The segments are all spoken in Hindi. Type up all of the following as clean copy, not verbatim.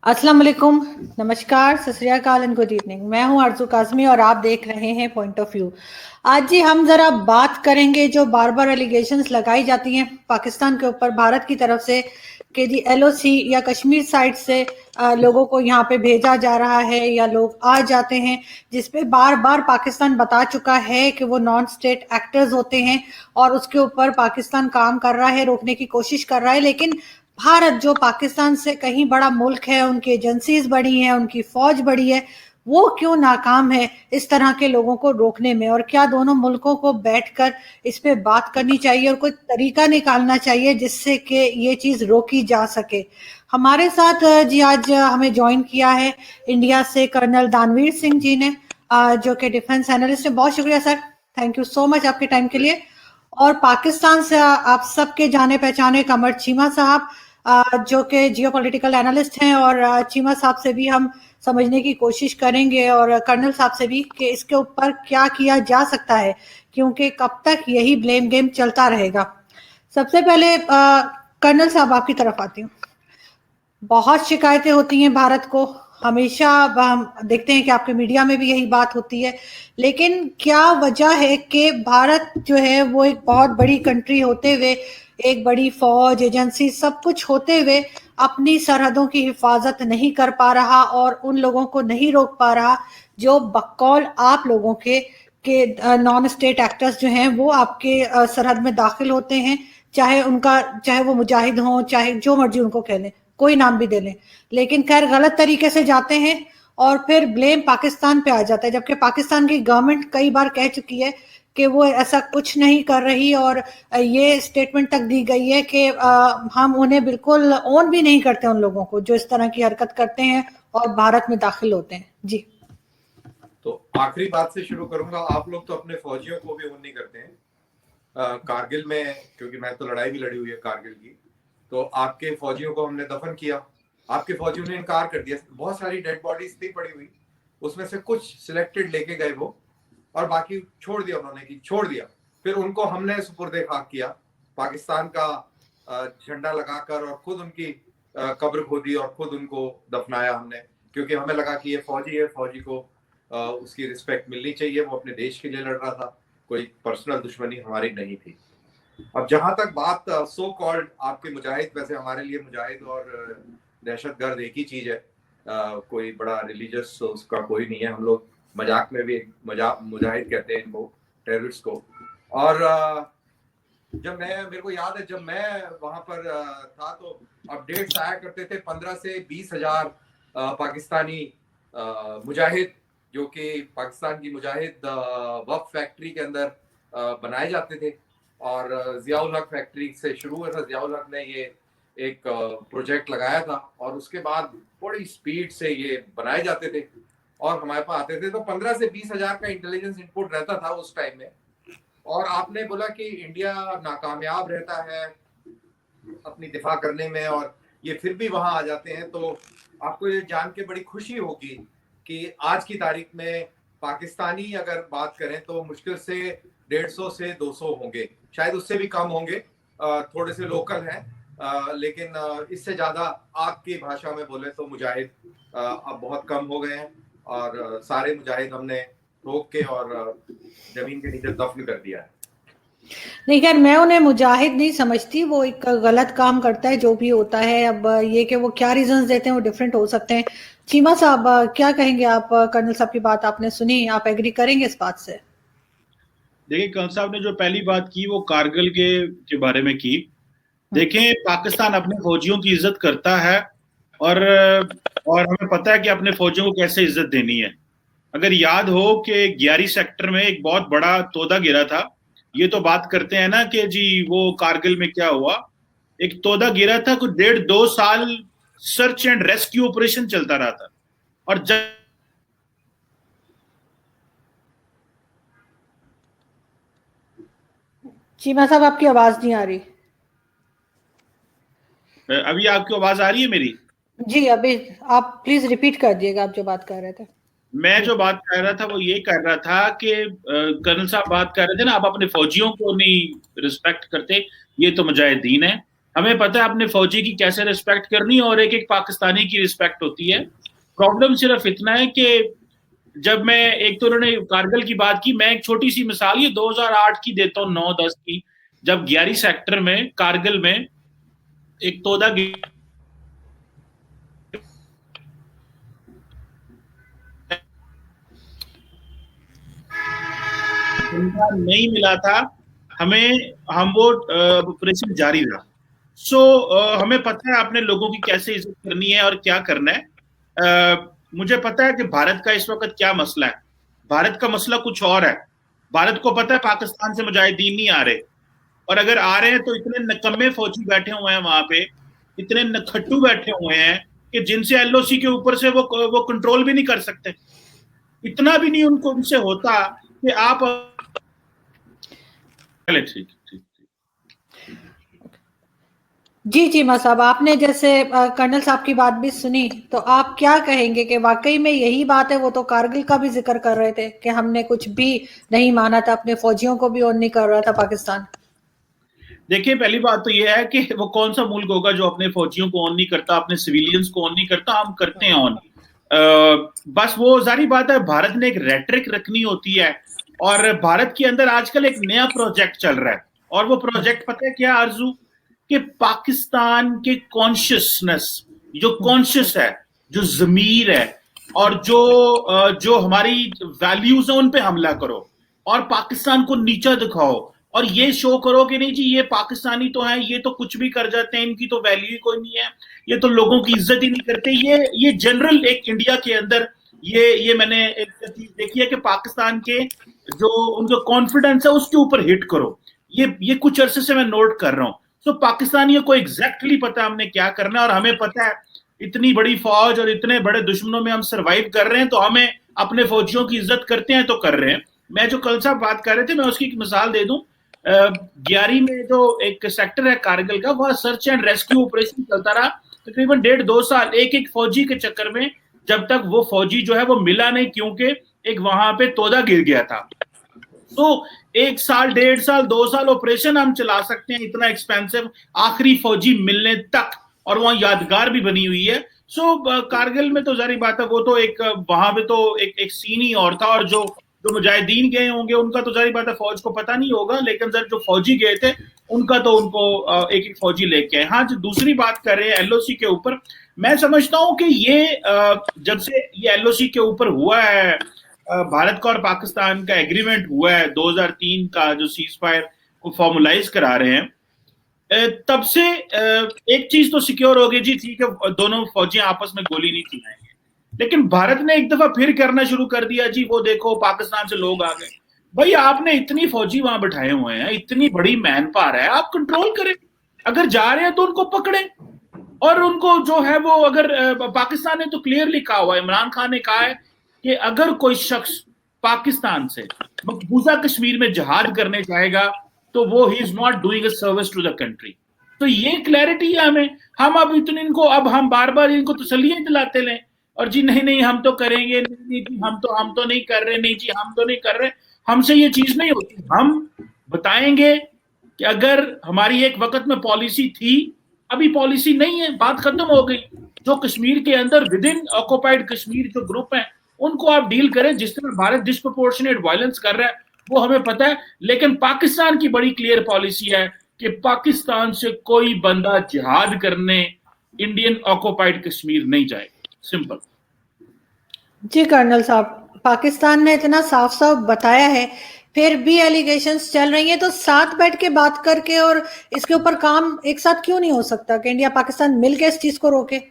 अस्सलाम वालेकुम, नमस्कार, सत श्री अकाल एंड गुड इवनिंग। मैं हूं आरजू काज़मी और आप देख रहे हैं पॉइंट ऑफ व्यू। आज जी हम जरा बात करेंगे जो बार बार एलिगेशंस लगाई जाती हैं पाकिस्तान के ऊपर भारत की तरफ से कि जी एलओसी या कश्मीर साइड से लोगों को यहाँ पे भेजा जा रहा है या लोग आ जाते हैं, जिसपे बार बार पाकिस्तान बता चुका है कि वो नॉन स्टेट एक्टर्स होते हैं और उसके ऊपर पाकिस्तान काम कर रहा है, रोकने की कोशिश कर रहा है। लेकिन भारत जो पाकिस्तान से कहीं बड़ा मुल्क है, उनकी एजेंसीज बड़ी हैं, उनकी फौज बड़ी है, वो क्यों नाकाम है इस तरह के लोगों को रोकने में? और क्या दोनों मुल्कों को बैठकर इस पे बात करनी चाहिए और कोई तरीका निकालना चाहिए जिससे कि ये चीज रोकी जा सके? हमारे साथ जी आज हमें ज्वाइन किया है इंडिया से कर्नल दानवीर सिंह जी ने, जो कि डिफेंस एनालिस्ट है। बहुत शुक्रिया sir, thank you so much आपके टाइम के लिए। और पाकिस्तान से आप सबके जाने पहचाने कमर चीमा साहब, जो कि जियो पॉलिटिकल एनालिस्ट हैं, और चीमा साहब से भी हम समझने की कोशिश करेंगे और कर्नल साहब से भी कि इसके ऊपर क्या किया जा सकता है, क्योंकि कब तक यही ब्लेम गेम चलता रहेगा। सबसे पहले कर्नल साहब आपकी तरफ आती हूँ। बहुत शिकायतें होती हैं भारत को, हमेशा हम देखते हैं कि आपके मीडिया में भी यही बात होती है, लेकिन क्या वजह है कि भारत जो है वो एक बहुत बड़ी कंट्री होते हुए, एक बड़ी फौज, एजेंसी, सब कुछ होते हुए अपनी सरहदों की हिफाजत नहीं कर पा रहा और उन लोगों को नहीं रोक पा रहा जो बकौल आप लोगों के नॉन स्टेट एक्टर्स जो हैं वो आपके सरहद में दाखिल होते हैं, चाहे वो मुजाहिद हों, चाहे जो मर्जी उनको कह लें, कोई नाम भी दे लें, लेकिन खैर गलत तरीके से जाते हैं और फिर ब्लेम पाकिस्तान पे आ जाता है, जबकि पाकिस्तान की गवर्नमेंट कई बार कह चुकी है कि वो ऐसा कुछ नहीं कर रही और ये स्टेटमेंट तक दी गई है कि हम उन्हें बिल्कुल ओन भी नहीं करते उन लोगों को जो इस तरह की हरकत करते हैं और भारत में दाखिल होते हैं। जी तो आखिरी बात से शुरू करूंगा। आप लोग तो अपने फौजियों को भी ओन नहीं करते हैं। कारगिल में, क्योंकि मैं तो लड़ाई भी लड़ी हुई है कारगिल की, तो आपके फौजियों को हमने दफन किया, आपके फौजियों ने इनकार कर दिया। बहुत सारी डेड बॉडीज थी पड़ी हुई, उसमें से कुछ सिलेक्टेड लेके गए वो, और बाकी छोड़ दिया उन्होंने कि छोड़ दिया। फिर उनको हमने सुपुर्दे खाक किया, पाकिस्तान का झंडा लगाकर, और खुद उनकी कब्र खोदी और खुद उनको दफनाया हमने, क्योंकि हमें लगा कि ये फौजी है, फौजी को उसकी रिस्पेक्ट मिलनी चाहिए, वो अपने देश के लिए लड़ रहा था, कोई पर्सनल दुश्मनी हमारी नहीं थी। अब जहां तक बात सो कॉल्ड आपके मुजाहिद, वैसे हमारे लिए मुजाहिद और दहशतगर्द एक ही चीज है। कोई बड़ा रिलीजियस उसका कोई नहीं है। हम लोग मजाक में भी मुजाहिद कहते हैं इनको, टेररिस्ट को। और जब मेरे को याद है, जब मैं वहां पर था तो अपडेट्स आया करते थे 15 से 20 हजार पाकिस्तानी मुजाहिद, जो कि पाकिस्तान की मुजाहिद वफ फैक्ट्री के अंदर बनाए जाते थे। और जियाउल हक फैक्ट्री से शुरू हुआ था। जियाउल हक ने ये एक प्रोजेक्ट लगाया था और उसके बाद बड़ी स्पीड से ये बनाए जाते थे और हमारे पास आते थे। तो 15 से 20 हजार का इंटेलिजेंस इनपुट रहता था उस टाइम में। और आपने बोला कि इंडिया नाकामयाब रहता है अपनी दिफा करने में और ये फिर भी वहां आ जाते हैं, तो आपको ये जान के बड़ी खुशी होगी कि आज की तारीख में पाकिस्तानी अगर बात करें तो मुश्किल से 150 से 200 होंगे, शायद उससे भी कम होंगे। थोड़े से लोकल हैं, लेकिन इससे ज्यादा आपकी भाषा में बोले तो मुजाहिद अब बहुत कम हो गए हैं। और सारे मुजाहिद हमने रोक के और जमीन के नीचे दफन कर दिया है। नहीं, खैर मैं उन्हें मुजाहिद नहीं समझती, वो एक गलत काम करता है जो भी होता है। अब ये कि वो क्या रीजंस देते हैं वो डिफरेंट हो सकते हैं। चीमा साहब क्या कहेंगे आप? कर्नल साहब की बात आपने सुनी, आप एग्री करेंगे इस बात से? देखिए, कर्नल साहब ने जो पहली बात की वो कारगिल के बारे में की। देखें, पाकिस्तान अपने फौजियों की इज्जत करता है और हमें पता है कि अपने फौजियों को कैसे इज्जत देनी है। अगर याद हो कि 11 सेक्टर में एक बहुत बड़ा तोदा गिरा था। ये तो बात करते हैं ना कि जी वो कारगिल में क्या हुआ। एक तोदा गिरा था, कुछ 1.5-2 साल सर्च एंड रेस्क्यू ऑपरेशन चलता रहा था। और जब चीमा साहब आपकी आवाज नहीं आ रही। अभी आपकी आवाज आ रही है मेरी? जी, अभी आप प्लीज रिपीट कर दिएगा आप जो बात कर रहे थे। मैं जो बात कर रहा था वो ये कर रहा था कि कर्नल साहब बात कर रहे थे ना, आप अपने फौजियों को नहीं रिस्पेक्ट करते, ये तो मुजाहिदीन है। हमें पता है अपने फौजी की कैसे रिस्पेक्ट करनी है और एक एक पाकिस्तानी की रिस्पेक्ट होती है। प्रॉब्लम सिर्फ इतना है कि जब मैं, एक तो उन्होंने कारगिल की बात की, मैं एक छोटी सी मिसाल ये 2008 की देता हूँ, 9-10 की, जब 11 सेक्टर में कारगिल में एक तोदा नहीं मिला था हमें, हम वो ऑपरेशन जारी रहा। सो हमें पता है अपने लोगों की कैसे इज्जत करनी है और क्या करना है। मुझे पता है कि भारत का इस वक्त क्या मसला है। भारत का मसला कुछ और है। भारत को पता है पाकिस्तान से मुजाहिदीन नहीं आ रहे, और अगर आ रहे हैं तो इतने नकम्मे फौजी बैठे हुए हैं वहां पे, इतने नखट्टू बैठे हुए हैं कि जिनसे एलओसी के ऊपर से वो कंट्रोल भी नहीं कर सकते। इतना भी नहीं उनको उनसे होता कि आप ठीक ठीक। जी चीमा साहब, आपने जैसे कर्नल साहब की बात भी सुनी, तो आप क्या कहेंगे कि वाकई में यही बात है? वो तो कारगिल का भी जिक्र कर रहे थे कि हमने कुछ भी नहीं माना था, अपने फौजियों को भी ऑन नहीं कर रहा था पाकिस्तान। देखिए, पहली बात तो यह है कि वो कौन सा मुल्क होगा जो अपने फौजियों को ऑन नहीं करता, अपने सिविलियंस को ऑन नहीं करता। हम करते हैं ऑन। बस वो जारी बात है, भारत ने एक रेटरिक रखनी होती है, और भारत के अंदर आजकल एक नया प्रोजेक्ट चल रहा है, और वो प्रोजेक्ट पता है क्या आरजू? कि पाकिस्तान के कॉन्शियसनेस, जो कॉन्शियस है, जो जमीर है, और जो हमारी वैल्यूज है, उन पे हमला करो और पाकिस्तान को नीचा दिखाओ, और ये शो करो कि नहीं जी ये पाकिस्तानी तो है, ये तो कुछ भी कर जाते हैं, इनकी तो वैल्यू ही कोई नहीं है, ये तो लोगों की इज्जत ही नहीं करते। ये जनरल एक इंडिया के अंदर ये मैंने एक चीज देखी है कि पाकिस्तान के जो उनका कॉन्फिडेंस है उसके ऊपर हिट करो। ये कुछ अरसे से मैं नोट कर रहा हूं। तो पाकिस्तानियों को एग्जैक्टली पता है हमने क्या करना है, और हमें पता है इतनी बड़ी फौज और इतने बड़े दुश्मनों में हम सरवाइव कर रहे हैं, तो हमें अपने फौजियों की इज्जत करते हैं तो कर रहे हैं। मैं जो कल साहब बात कर रहे थे, मैं उसकी एक मिसाल दे दूं। 11 में जो एक सेक्टर है कारगिल का, वह सर्च एंड रेस्क्यू ऑपरेशन चलता रहा तकरीबन 1.5-2 साल, एक फौजी के चक्कर में, जब तक वो फौजी जो है वो मिला नहीं, क्योंकि एक वहां पे तोदा गिर गया था। तो 1 साल, 1.5 साल, 2 साल ऑपरेशन हम चला सकते हैं, इतना एक्सपेंसिव, आखिरी फौजी मिलने तक, और वहां यादगार भी बनी हुई है। कारगिल में तो जारी बात है, वो तो एक वहां पे तो एक सीन ही और था, और जो मुजाहिदीन गए होंगे उनका तो जारी बात है फौज को पता नहीं होगा, लेकिन सर जो फौजी गए थे उनका तो उनको एक एक फौजी लेके आए। हाँ, जो दूसरी बात कर रहे हैं एलओसी के ऊपर, मैं समझता हूं कि ये जब से ये एलओसी के ऊपर हुआ है, भारत का और पाकिस्तान का एग्रीमेंट हुआ है 2003 का, जो सीज फायर को फॉर्मुलाइज करा रहे हैं, तब से एक चीज तो सिक्योर हो गई जी, ठीक है दोनों फौजियां आपस में गोली नहीं चलाएंगे। लेकिन भारत ने एक दफा फिर करना शुरू कर दिया जी, वो देखो पाकिस्तान से लोग आ गए। भाई आपने इतनी फौजी वहां बिठाए हुए हैं, इतनी बड़ी मैन पावर है, आप कंट्रोल करें। अगर जा रहे हैं तो उनको पकड़े, और उनको जो है वो, अगर पाकिस्तान ने तो क्लियरली कहा हुआ है, इमरान खान ने कहा है कि अगर कोई शख्स पाकिस्तान से मकबूजा कश्मीर में जहाद करने जाएगा तो वो ही is not doing a service to the country. तो ये क्लैरिटी है हमें। हम अब इतने इनको, अब हम बार बार इनको तसल्लियां दिलाते लें, और जी नहीं नहीं हम तो करेंगे, नहीं जी हम तो नहीं कर रहे, नहीं जी हम तो नहीं कर रहे, हमसे ये चीज नहीं होती। हम बताएंगे कि अगर हमारी एक वक्त में पॉलिसी थी, अभी पॉलिसी नहीं है, बात खत्म हो गई। जो कश्मीर के अंदर विद इन ऑक्युपाइड कश्मीर जो ग्रुप है उनको आप डील करें। जिस तरह भारत डिस्प्रोपोर्शनेट वायलेंस कर रहा है वो हमें पता है, लेकिन पाकिस्तान की बड़ी क्लियर पॉलिसी है कि पाकिस्तान से कोई बंदा जिहाद करने इंडियन ऑक्युपाइड कश्मीर नहीं जाएगा। सिंपल। जी कर्नल साहब, पाकिस्तान ने इतना साफ साफ बताया है, फिर भी एलिगेशंस चल रही हैं, तो साथ बैठ के बात करके और इसके ऊपर काम एक साथ क्यों नहीं हो सकता कि इंडिया पाकिस्तान मिलकर इस चीज को रोके?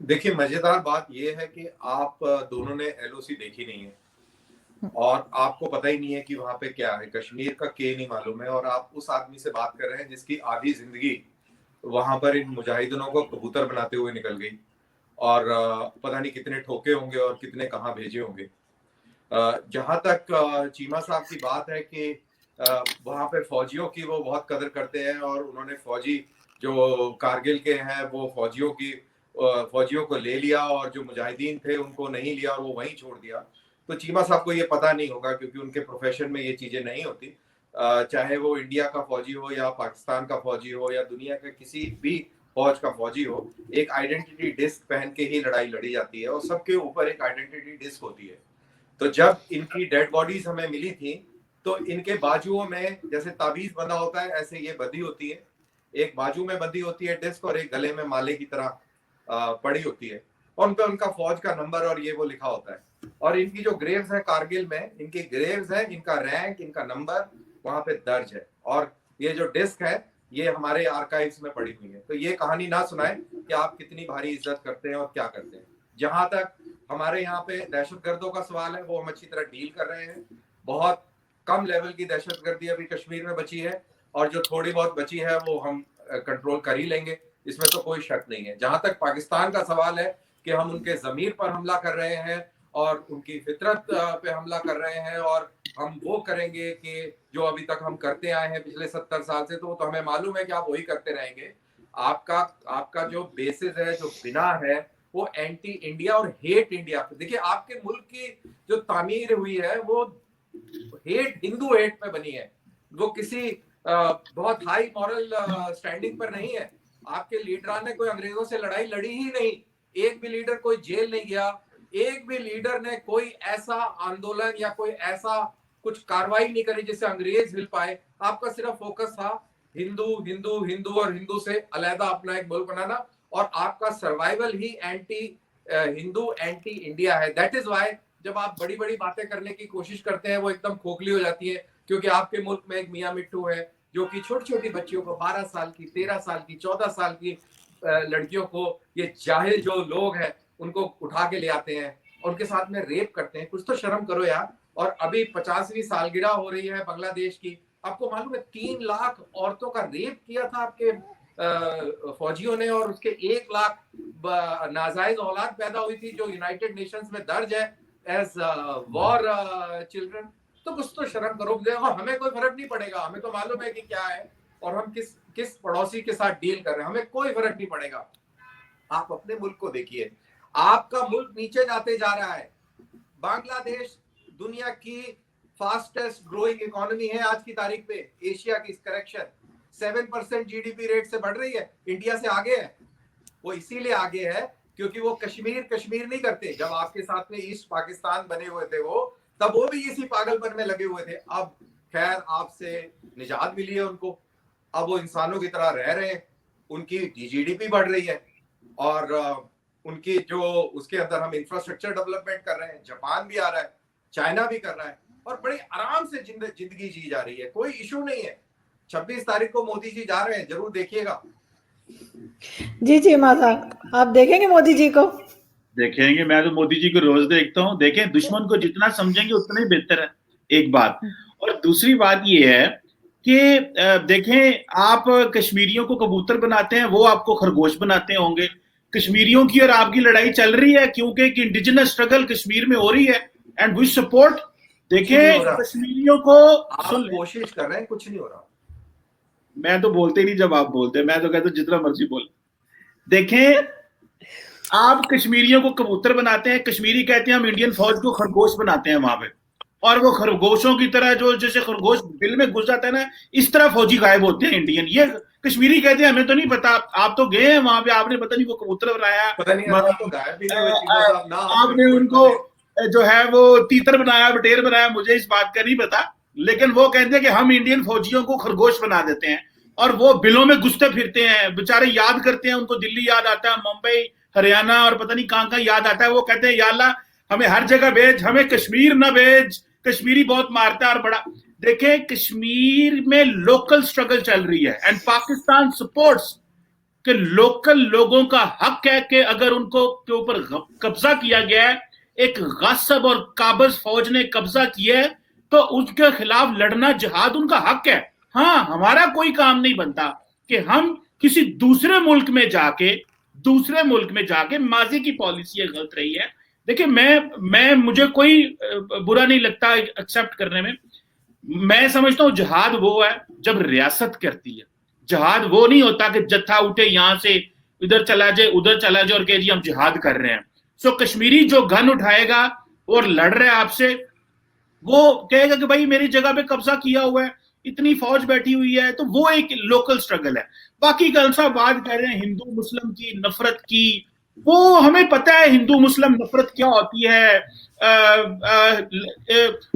देखिए, मजेदार बात यह है कि आप दोनों ने एलओसी देखी नहीं है, और आपको पता ही नहीं है कि वहां पे क्या है, कश्मीर का के नहीं मालूम है, और आप उस आदमी से बात कर रहे हैं जिसकी आधी जिंदगी वहां पर इन मुजाहिदीनों को कबूतर बनाते हुए निकल गई, और पता नहीं कितने ठोके होंगे और कितने कहाँ भेजे होंगे। जहां तक चीमा साहब की बात है कि वहां पे फौजियों की वो बहुत कदर करते हैं, और उन्होंने फौजी जो कारगिल के हैं वो फौजियों को ले लिया, और जो मुजाहिदीन थे उनको नहीं लिया और वो वहीं छोड़ दिया। तो चीमा साहब को ये पता नहीं होगा, क्योंकि उनके प्रोफेशन में ये चीजें नहीं होती। चाहे वो इंडिया का फौजी हो या पाकिस्तान का फौजी हो या दुनिया के किसी भी फौज का फौजी हो, एक आइडेंटिटी डिस्क पहन के ही लड़ाई लड़ी जाती है और सबके ऊपर एक आइडेंटिटी डिस्क होती है। तो जब इनकी डेड बॉडीज हमें मिली थी तो इनके बाजुओं में जैसे ताबीज बंधा होता है ऐसे ये बंधी होती है, एक बाजू में बंधी होती है डिस्क और एक गले में माले की तरह पड़ी होती है और उन पे उनका फौज का नंबर और ये वो लिखा होता है। और इनकी जो ग्रेव्स है कारगिल में, इनकी ग्रेव्स है, इनका रैंक, इनका नंबर वहां पे दर्ज है और ये जो डिस्क है ये हमारे आर्काइव्स में पड़ी हुई है। तो ये कहानी ना सुनाए कि आप कितनी भारी इज्जत करते हैं और क्या करते हैं। जहां तक हमारे यहाँ पे दहशतगर्दों का सवाल है वो हम अच्छी तरह डील कर रहे हैं। बहुत कम लेवल की दहशतगर्दी अभी कश्मीर में बची है और जो थोड़ी बहुत बची है वो हम कंट्रोल कर ही लेंगे, इसमें तो कोई शक नहीं है। जहां तक पाकिस्तान का सवाल है कि हम उनके जमीर पर हमला कर रहे हैं और उनकी फितरत पे हमला कर रहे हैं और हम वो करेंगे कि जो अभी तक हम करते आए हैं पिछले 70 साल से, तो हमें मालूम है कि आप वही करते रहेंगे। आपका जो बेसिस है, जो बिना है, वो एंटी इंडिया और हेट इंडिया। देखिए आपके मुल्क की जो तामीर हुई है वो हेट, हिंदू हेट पे बनी है, वो किसी बहुत हाई मॉरल स्टैंडिंग पर नहीं है। आपके लीडरान ने कोई अंग्रेजों से लड़ाई लड़ी ही नहीं, एक भी लीडर कोई जेल नहीं गया, एक भी लीडर ने कोई ऐसा आंदोलन या कोई ऐसा कुछ कार्रवाई नहीं करी जिससे अंग्रेज हिल पाए। आपका सिर्फ फोकस था हिंदू हिंदू हिंदू और हिंदू से अलहदा अपना एक मुल्क बनाना और आपका सर्वाइवल ही एंटी हिंदू एंटी इंडिया है। दैट इज वाई जब आप बड़ी बड़ी बातें करने की कोशिश करते हैं वो एकदम खोखली हो जाती है, क्योंकि आपके मुल्क में एक मियां मिट्टू है जो कि छोटी छोटी बच्चियों को 12 साल की, 13 साल की, 14 साल की लड़कियों को ये जाहिल जो लोग हैं उनको उठा के ले आते हैं और उनके साथ में रेप करते हैं। कुछ तो शर्म करो यार। और अभी 50वीं सालगिरह हो रही है बांग्लादेश की, आपको मालूम है 3 लाख औरतों का रेप किया था आपके फौजियों ने और उसके 1 लाख नाजायज औलाद पैदा हुई थी जो यूनाइटेड नेशंस में दर्ज है एज वॉर चिल्ड्रन। तो कुछ तो शर्म करो। हमें कोई फर्क नहीं पड़ेगा, हमें तो मालूम है कि क्या है और हम किस पड़ोसी के साथ डील कर रहे हैं, हमें कोई फर्क नहीं पड़ेगा। आप अपने मुल्क को देखिए, आपका मुल्क नीचे जाते जा रहा है। बांग्लादेश दुनिया की फास्टेस्ट ग्रोइंग इकोनॉमी है आज की तारीख पे। एशिया की करेक्शन 7% जीडीपी रेट से बढ़ रही है, इंडिया से आगे है। वो इसीलिए आगे है क्योंकि वो कश्मीर नहीं करते। जब आपके साथ में ईस्ट पाकिस्तान बने हुए थे वो, तब वो भी इसी पागलपन में लगे हुए थे। अब खैर आपसे निजात मिली है उनको, अब वो इंसानों की तरह रह रहे हैं, उनकी जीडीपी बढ़ रही है और उनकी जो उसके अंदर हम इंफ्रास्ट्रक्चर डेवलपमेंट कर रहे हैं। जापान भी आ रहा है, चाइना भी कर रहा है और बड़े आराम से जिंदगी जी जा रही है, कोई इशू नहीं है। 26 तारीख को मोदी जी जा रहे हैं, जरूर देखिएगा। जी माता, आप देखेंगे मोदी जी को? देखेंगे, मैं तो मोदी जी को रोज देखता हूँ। देखें, दुश्मन को जितना समझेंगे उतना ही बेहतर है, एक बात। और दूसरी बात ये है कि देखें, आप कश्मीरियों को कबूतर बनाते हैं, वो आपको खरगोश बनाते होंगे। कश्मीरियों की और आपकी लड़ाई चल रही है क्योंकि एक इंडिजिनस स्ट्रगल कश्मीर में हो रही है एंड वी सपोर्ट। देखें, कश्मीरियों को आप कोशिश कर रहे हैं, कुछ नहीं हो रहा। मैं तो बोलते ही नहीं जब आप बोलते, मैं तो कहता हूं जितना मर्जी बोल। देखें, आप कश्मीरियों को कबूतर बनाते हैं, कश्मीरी कहते हैं हम इंडियन फौज को खरगोश बनाते हैं वहां पे, और वो खरगोशों की तरह जो जैसे खरगोश बिल में घुस जाता है ना, इस तरह फौजी गायब होते हैं इंडियन। ये कश्मीरी कहते हैं हमें तो नहीं पता, आप तो गए हैं वहां पे, आपने पता नहीं वो कबूतर बनाया, आपने उनको जो है वो तीतर बनाया, बटेर बनाया, मुझे इस बात का नहीं पता। लेकिन वो कहते हैं कि हम इंडियन फौजियों को खरगोश बना देते हैं और वो बिलों में घुसते फिरते हैं, बेचारे याद करते हैं, उनको दिल्ली याद आता है, मुंबई, हरियाणा और पता नहीं कहां याद आता है। वो कहते हैं या अल्लाह हमें हर जगह भेज, हमें कश्मीर ना भेज, कश्मीरी बहुत मारता है और बड़ा। देखें, कश्मीर में लोकल स्ट्रगल चल रही है एंड पाकिस्तान सपोर्ट्स कि लोकल लोगों का हक है कि अगर उनको के ऊपर कब्जा किया गया है, एक गासिब और काबिज फौज ने कब्जा किया है, तो उसके खिलाफ लड़ना जिहाद उनका हक है। हाँ, हमारा कोई काम नहीं बनता कि हम किसी दूसरे मुल्क में जाके माजी की पॉलिसी गलत रही है। देखिए, मैं मुझे कोई बुरा नहीं लगता एक्सेप्ट करने में। मैं समझता हूं जिहाद वो है जब रियासत करती है। जिहाद वो नहीं होता कि जत्था उठे यहां से इधर चला जाए उधर चला जाए और कहे जी हम जिहाद कर रहे हैं। सो कश्मीरी जो गन उठाएगा और लड़ रहा है आपसे, वो कहेगा कि भाई मेरी जगह पे कब्जा किया हुआ है इतनी फौज बैठी हुई है, तो वो एक लोकल स्ट्रगल है। बाकी कल साहब बात कर रहे हैं हिंदू मुस्लिम की नफरत की, वो हमें पता है हिंदू मुस्लिम नफरत क्या होती है।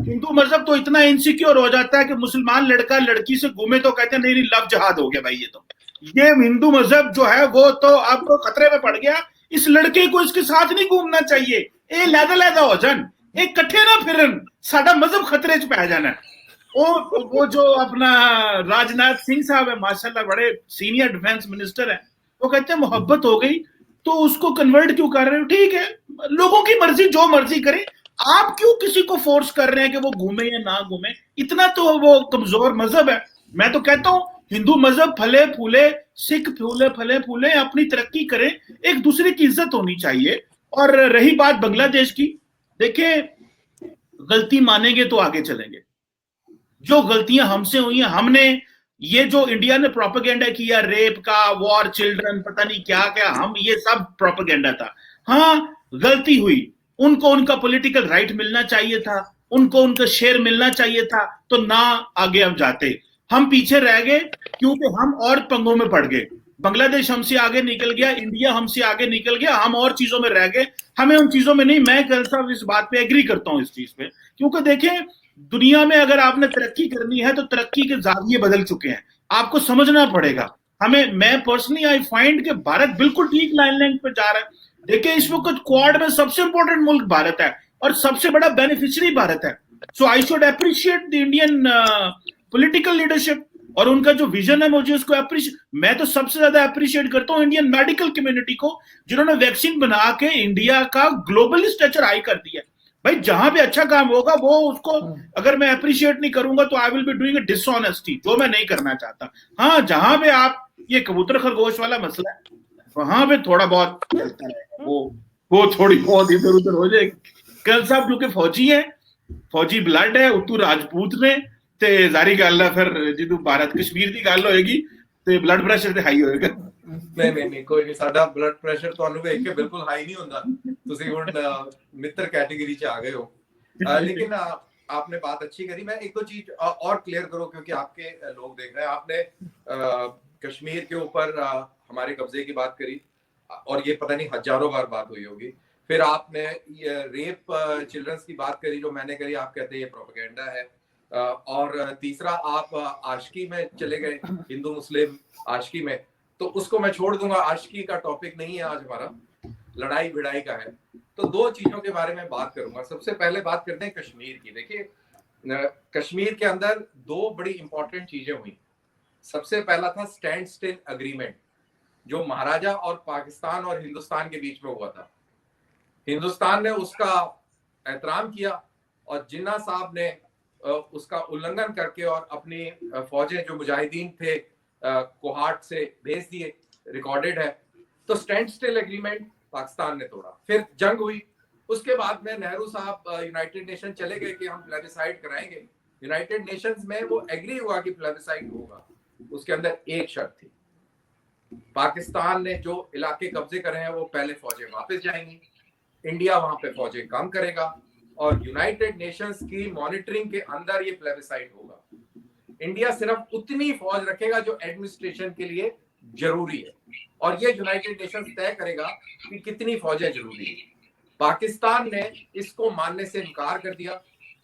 हिंदू मजहब तो इतना इनसिक्योर हो जाता है कि मुसलमान लड़का लड़की से घूमे तो कहते हैं नहीं नहीं लव जिहाद हो गया भाई, ये हिंदू मजहब जो है वो तो अब तो खतरे में पड़ गया, इस लड़के को इसके साथ नहीं घूमना चाहिए, ये लैदा हो जान, एक कट्ठे ना फिरन, साडा मजहब खतरे च पै जाना। वो जो अपना राजनाथ सिंह साहब है माशाल्लाह, बड़े सीनियर डिफेंस मिनिस्टर है, वो कहते हैं मोहब्बत हो गई तो उसको कन्वर्ट क्यों कर रहे हो? ठीक है, लोगों की मर्जी, जो मर्जी करे, आप क्यों किसी को फोर्स कर रहे हैं कि वो घूमे या ना घूमे? इतना तो वो कमजोर मजहब है। मैं तो कहता हूं हिंदू मजहब फले फूले, सिख फले फूले, अपनी तरक्की करें, एक दूसरे की इज्जत होनी चाहिए। और रही बात बांग्लादेश की, देखिए गलती मानेंगे तो आगे चलेंगे। जो गलतियां हमसे हुई हैं, हमने ये जो इंडिया ने प्रोपेगेंडा किया रेप का, वॉर चिल्ड्रन, पता नहीं क्या क्या, हम ये सब प्रोपेगेंडा था। हाँ गलती हुई, उनको उनका पॉलिटिकल राइट मिलना चाहिए था, उनको उनका शेयर मिलना चाहिए था, तो ना आगे अब जाते, हम पीछे रह गए क्योंकि हम और पंगों में पड़ गए। बांग्लादेश हमसे आगे निकल गया, इंडिया हमसे आगे निकल गया, हम और चीजों में रह गए, हमें उन चीजों में नहीं। मैं कल साहब इस बात पे एग्री करता हूं, इस चीज पे, क्योंकि देखें दुनिया में अगर आपने तरक्की करनी है तो तरक्की के जाविये बदल चुके हैं, आपको समझना पड़ेगा। मैं पर्सनली आई फाइंड कि भारत बिल्कुल ठीक लाइन पे जा रहा है। देखिए इस वक्त क्वाड में सबसे इंपॉर्टेंट मुल्क भारत है और सबसे बड़ा बेनिफिशियरी भारत है। So I should appreciate the Indian political leadership, और उनका जो विजन है मुझे उसको अप्रिशिएट, मैं तो सबसे ज्यादा अप्रिशिएट करता हूं इंडियन मेडिकल कम्युनिटी को, जिन्होंने वैक्सीन बना के इंडिया का ग्लोबली स्टेचर हाई कर दिया। भाई जहां भी अच्छा काम होगा वो उसको अगर मैं अप्रिशिएट नहीं करूंगा तो I will be doing a dishonesty, जो मैं नहीं करना चाहता। हाँ जहां पे आप ये कबूतर खरगोश वाला मसला है वहां पे थोड़ा बहुत चलता रहेगा, वो थोड़ी बहुत इधर उधर हो जाएगी। कल साहब क्योंकि फौजी है, फौजी ब्लड है, उतू राजपूत ने ते जारी गल है, फिर जिदू भारत कश्मीर की गल होएगी ते ब्लड प्रेशर ते हाई होएगा। नहीं कोई नहीं, साडा ब्लड प्रेशर ਤੁਹਾਨੂੰ ਵੇਖ ਕੇ ਬਿਲਕੁਲ ਹਾਈ ਨਹੀਂ ਹੁੰਦਾ, ਤੁਸੀਂ ਹੁਣ ਮਿੱਤਰ कैटेगरी ਚ आ गए हो। लेकिन आपने बात अच्छी करी। मैं एक दो चीज और क्लियर करो क्योंकि आपके लोग देख रहे हैं। आपने कश्मीर के ऊपर हमारे कब्जे की बात करी और ये पता नहीं हजारों बार बात हुई होगी। फिर आपने रेप चिल्ड्रंस की बात करी, जो मैंने करी, आप कहते हैं ये प्रोपेगेंडा है। और तीसरा आप आशिकी में चले गए, हिंदू मुस्लिम आशिकी में, तो उसको मैं छोड़ दूंगा, आशिकी का टॉपिक नहीं है आज हमारा, लड़ाई भिड़ाई का है। तो दो चीजों के बारे में बात करूंगा। सबसे पहले बात करते हैं कश्मीर की। देखिए कश्मीर के अंदर दो बड़ी इंपॉर्टेंट चीजें हुई। सबसे पहला था स्टैंड स्टिल एग्रीमेंट, जो महाराजा और पाकिस्तान और हिंदुस्तान के बीच में हुआ था। हिंदुस्तान ने उसका एहतराम किया और जिन्ना साहब ने उसका उल्लंघन करके और अपनी फौजें जो मुजाहिदीन थे कोहाट से भेज दिए, रिकॉर्डेड है। तो स्टैंड स्टिल एग्रीमेंट पाकिस्तान ने तोड़ा, फिर जंग हुई। उसके बाद में नेहरू साहब यूनाइटेड नेशन चले गए कि हम प्लेबिसाइड कराएंगे। यूनाइटेड नेशंस में वो एग्री हुआ कि प्लेबिसाइड होगा। उसके अंदर एक शर्त थी, पाकिस्तान ने जो इलाके कब्जे करे हैं वो पहले फौजें वापस जाएंगी, इंडिया वहां पे फौजें कम करेगा और यूनाइटेड नेशंस की मॉनिटरिंग के अंदर ये प्लेबिसाइड होगा। इंडिया सिर्फ उतनी फौज रखेगा जो एडमिनिस्ट्रेशन के लिए जरूरी है और ये यूनाइटेड नेशंस तय करेगा कि कितनी फौजें जरूरी है। पाकिस्तान ने इसको मानने से इनकार कर दिया।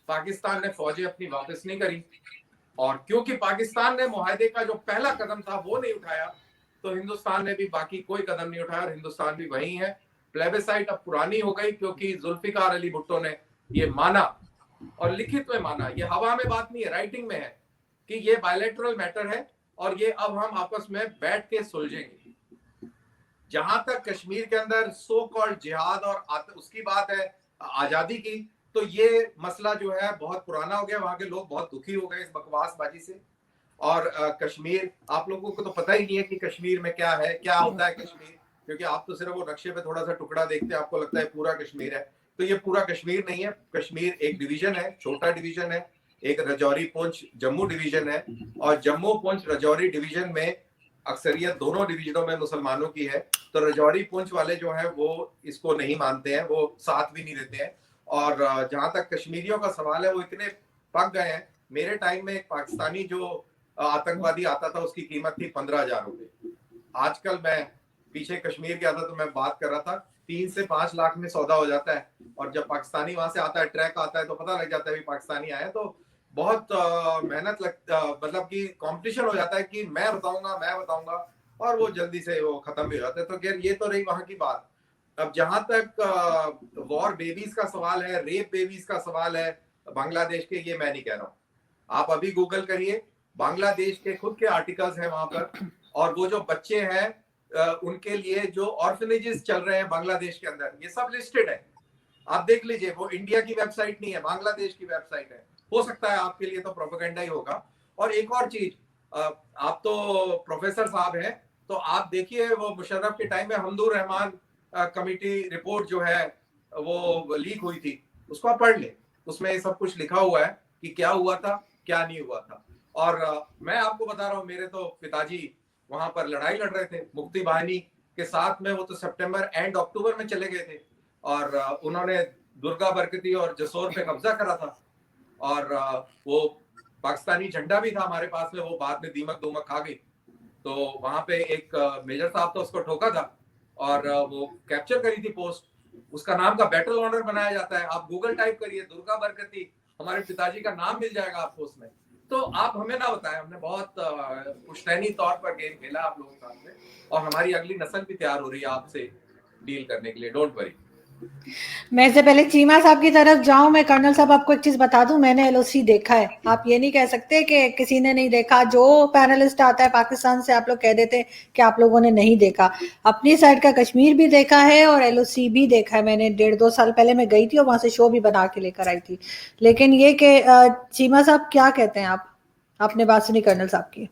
पाकिस्तान ने फौजें अपनी वापस नहीं करी और क्योंकि पाकिस्तान ने मुआहदे का जो पहला कदम था वो नहीं उठाया, तो हिंदुस्तान ने भी बाकी कोई कदम नहीं उठाया और हिंदुस्तान भी वही है। प्लेबिसाइड अब पुरानी हो गई क्योंकि जुल्फिकार अली भुट्टो ने ये माना और लिखित में माना, ये हवा में बात नहीं है, राइटिंग में है कि ये बायलैटरल मैटर है और ये अब हम आपस में बैठ के सुलझेंगे। जहां तक कश्मीर के अंदर सो कॉल्ड जिहाद और उसकी बात है आजादी की, तो ये मसला जो है बहुत पुराना हो गया। वहां के लोग बहुत दुखी हो गए इस बकवासबाजी से। और कश्मीर, आप लोगों को तो पता ही नहीं है कि कश्मीर में क्या है, क्या होता है कश्मीर, क्योंकि आप तो सिर्फ वो नक्शे पे थोड़ा सा टुकड़ा देखते हैं, आपको लगता है पूरा कश्मीर है। तो ये पूरा कश्मीर नहीं है। कश्मीर एक डिवीजन है, छोटा डिवीजन है, एक रजौरी पुंछ जम्मू डिवीजन है और जम्मू पुंछ रजौरी डिवीजन में अक्सरियत दोनों डिवीजनों में मुसलमानों की है। तो रजौरी पुंछ वाले जो है वो इसको नहीं मानते हैं, वो साथ भी नहीं देते हैं। और जहां तक कश्मीरियों का सवाल है, वो इतने पक गए हैं मेरे टाइम में एक पाकिस्तानी जो आतंकवादी आता था उसकी कीमत थी 15,000 रुपए। आजकल मैं पीछे कश्मीर गया था तो मैं बात कर रहा था 3 से 5 लाख में सौदा हो जाता है। और जब पाकिस्तानी वहां से आता है, ट्रैक आता है, तो पता लग जाता है भी पाकिस्तानी आया। तो बहुत मेहनत मतलब कि कंपटीशन हो जाता है कि मैं बताऊंगा और वो जल्दी से वो खत्म भी हो जाता है। तो खैर ये तो रही वहां की बात। अब जहां तक वॉर बेबीज का सवाल है, रेप बेबीज का सवाल है बांग्लादेश के, ये मैं नहीं कह रहा हूँ। आप अभी गूगल करिए, बांग्लादेश के खुद के आर्टिकल्स हैं वहां पर, और वो जो बच्चे हैं उनके लिए जो ऑर्फनेजेस चल रहे हैं बांग्लादेश के अंदर, ये सब लिस्टेड है। आप देख लीजिए, वो इंडिया की वेबसाइट नहीं है, बांग्लादेश की वेबसाइट है। हो सकता है आपके लिए तो प्रोपेगेंडा ही होगा। और एक और चीज, आप तो प्रोफेसर साहब हैं, तो आप देखिए वो मुशर्रफ के टाइम में हमदुर रहमान कमेटी रिपोर्ट जो है वो लीक हुई थी, उसको आप पढ़ लें। उसमें सब कुछ लिखा हुआ है कि क्या हुआ था, क्या नहीं हुआ था। और मैं आपको बता रहा हूँ, मेरे तो पिताजी वहां पर लड़ाई लड़ रहे थे मुक्ति बाहिनी के साथ में। वो तो सितंबर एंड अक्टूबर में चले गए थे, और उन्होंने दुर्गा बरकती और जसोर पे कब्जा करा था। और वो पाकिस्तानी झंडा भी था हमारे पास में, वो बाद में दीमक दूमक खा गई। तो वहां पे एक मेजर साहब था, उसको ठोका था और वो कैप्चर करी थी पोस्ट। उसका नाम का बैटल ऑनर बनाया जाता है। आप गूगल टाइप करिए दुर्गा बरकती, हमारे पिताजी का नाम मिल जाएगा आपको उसमें। तो आप हमें ना बताएं, हमने बहुत पुश्तैनी तौर पर गेम खेला आप लोगों के साथ में, और हमारी अगली नस्ल भी तैयार हो रही है आपसे डील करने के लिए। Don't worry. मैं इससे पहले चीमा साहब की तरफ जाऊं, मैं कर्नल साहब आपको एक चीज बता दूं, मैंने एलओसी देखा है। आप ये नहीं कह सकते कि किसी ने नहीं देखा। जो पैनलिस्ट आता है पाकिस्तान से, आप लोग कह देते कि आप लोगों ने नहीं देखा। अपनी साइड का कश्मीर भी देखा है और एलओसी भी देखा है मैंने। 1.5-2 साल पहले मैं गई थी और वहां से शो भी बना के लेकर आई थी। लेकिन ये कि चीमा साहब क्या कहते हैं आप? आपने बात सुनी कर्नल साहब की?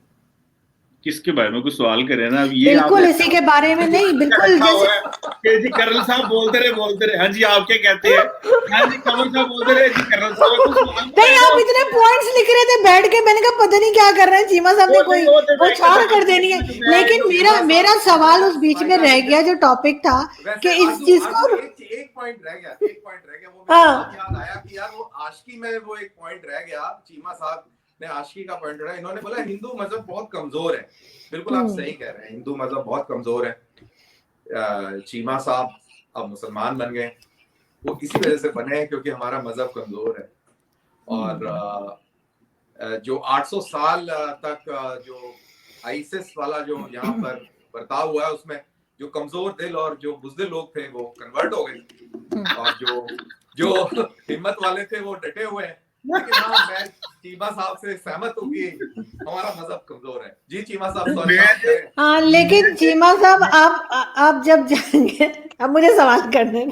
किसके बारे में कुछ सवाल करें ना, अब ये बिल्कुल इसी के बारे में नहीं, बिल्कुल जैसे जी कर्नल साहब बोलते रहे। हाँ जी, आप क्या कहते हैं? हाँ जी, कमल साहब बोलते रहे। जी कर्नल साहब नहीं, आप इतने पॉइंट्स लिख रहे थे बैठ के, मैंने कहा पता नहीं क्या कर रहे हैं चीमा साहब ने, कोई बौछार कर देनी है। लेकिन मेरा सवाल उस बीच में रह गया, जो टॉपिक था कि इस चीज को एक पॉइंट रह गया वो याद आया कि यार वो आशिकी में वो एक पॉइंट रह गया। चीमा साहब ने आशिकी का पॉइंट उठाया। इन्होंने बोला हिंदू मजहब बहुत कमजोर है। बिल्कुल आप सही कह रहे हैं, हिंदू मजहब बहुत कमजोर है। चीमा साहब अब मुसलमान बन गए, वो इसी वजह से बने हैं क्योंकि हमारा मजहब कमजोर है। और जो 800 साल तक जो आईसिस वाला जो यहाँ पर बर्ताव हुआ है, उसमें जो कमजोर दिल और जो बुज़दिल लोग थे वो कन्वर्ट हो गए, और जो हिम्मत वाले थे वो डटे हुए हैं। लेकिन हाँ, मैं चीमा साहब से सहमत हूँ कि हमारा मजहब कमजोर है। जी चीमा साहब। हाँ, लेकिन चीमा साहब आप जब जाएंगे, अब मुझे सवाल करने